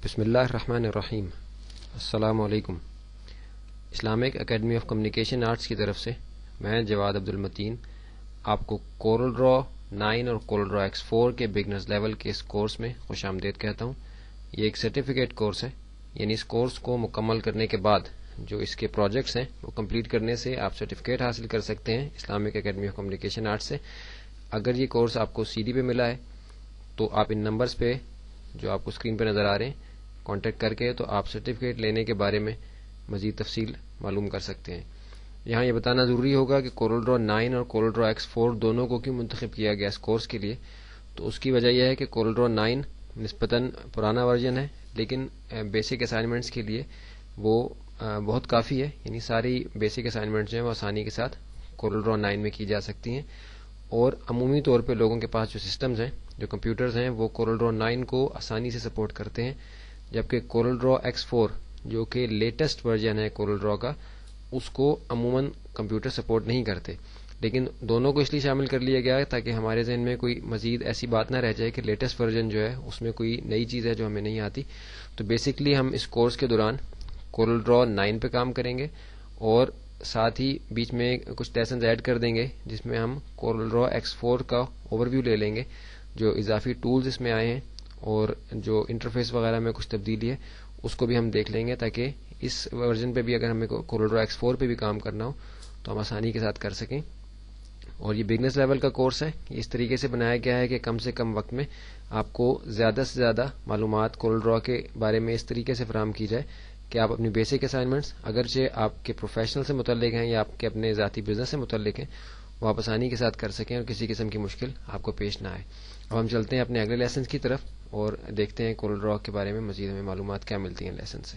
بسم اللہ الرحمن الرحیم۔ السلام علیکم۔ Islamic academy of communication arts کی طرف سے میں جواد عبدالمتین آپ کو کورل ڈرا 9 اور کورل ڈرا X4 کے بگنرز لیول کے اس کورس میں خوش آمدید کہتا ہوں۔ یہ ایک سرٹیفکیٹ کورس ہے، یعنی اس کورس کو مکمل کرنے کے بعد جو اس کے پروجیکٹس ہیں وہ کمپلیٹ کرنے سے آپ سرٹیفکیٹ حاصل کر سکتے ہیں Islamic academy of communication arts سے۔ اگر یہ کورس آپ کو CD پہ ملا ہے تو آپ ان نمبرز پہ جو آپ کو اسکرین پہ نظر آ رہے ہیں کانٹیکٹ کر کے تو آپ سرٹیفکیٹ لینے کے بارے میں مزید تفصیل معلوم کر سکتے ہیں۔ یہاں یہ بتانا ضروری ہوگا کہ کورل ڈرا 9 اور کورل ڈرا X4 دونوں کو کیوں منتخب کیا گیا اس کورس کے لیے، تو اس کی وجہ یہ ہے کہ کورل ڈرا 9 نسبتاً پرانا ورژن ہے، لیکن بیسک اسائنمنٹس کے لیے وہ بہت کافی ہے، یعنی ساری بیسک اسائنمنٹس جو ہیں وہ آسانی کے ساتھ کورل ڈرا 9 میں کی جا سکتی ہیں، اور عمومی طور پہ لوگوں کے پاس جو سسٹمز ہیں، جو کمپیوٹرز ہیں، وہ کورل ڈرا 9 کو آسانی سے سپورٹ کرتے ہیں، جبکہ کورل ڈرا X4 جو کہ لیٹسٹ ورژن ہے کورل ڈرا کا، اس کو عموماً کمپیوٹر سپورٹ نہیں کرتے۔ لیکن دونوں کو اس لیے شامل کر لیا گیا ہے تاکہ ہمارے ذہن میں کوئی مزید ایسی بات نہ رہ جائے کہ لیٹسٹ ورژن جو ہے اس میں کوئی نئی چیز ہے جو ہمیں نہیں آتی۔ تو بیسکلی ہم اس کورس کے دوران کورل ڈرا 9 پہ کام کریں گے، اور ساتھ ہی بیچ میں کچھ لیسنز ایڈ کر دیں گے جس میں ہم کورل ڈرا X4 کا اوور ویو لے لیں گے، جو اضافی ٹولز اس میں آئے ہیں اور جو انٹرفیس وغیرہ میں کچھ تبدیلی ہے اس کو بھی ہم دیکھ لیں گے، تاکہ اس ورژن پہ بھی اگر ہمیں کورل ڈرا X4 پہ بھی کام کرنا ہو تو ہم آسانی کے ساتھ کر سکیں۔ اور یہ بگنرز لیول کا کورس ہے، یہ اس طریقے سے بنایا گیا ہے کہ کم سے کم وقت میں آپ کو زیادہ سے زیادہ معلومات کورل ڈرا کے بارے میں اس طریقے سے فراہم کی جائے کہ آپ اپنی بیسک اسائنمنٹس اگرچہ آپ کے پروفیشنل سے متعلق ہیں یا آپ کے اپنے ذاتی بزنس سے متعلق ہیں وہ آپ آسانی کے ساتھ کر سکیں اور کسی قسم کی مشکل آپ کو پیش نہ آئے۔ اب ہم چلتے ہیں اپنے اگلے لیسنز کی طرف اور دیکھتے ہیں کورل ڈرا کے بارے میں مزید ہمیں معلومات کیا ملتی ہیں لیسن سے۔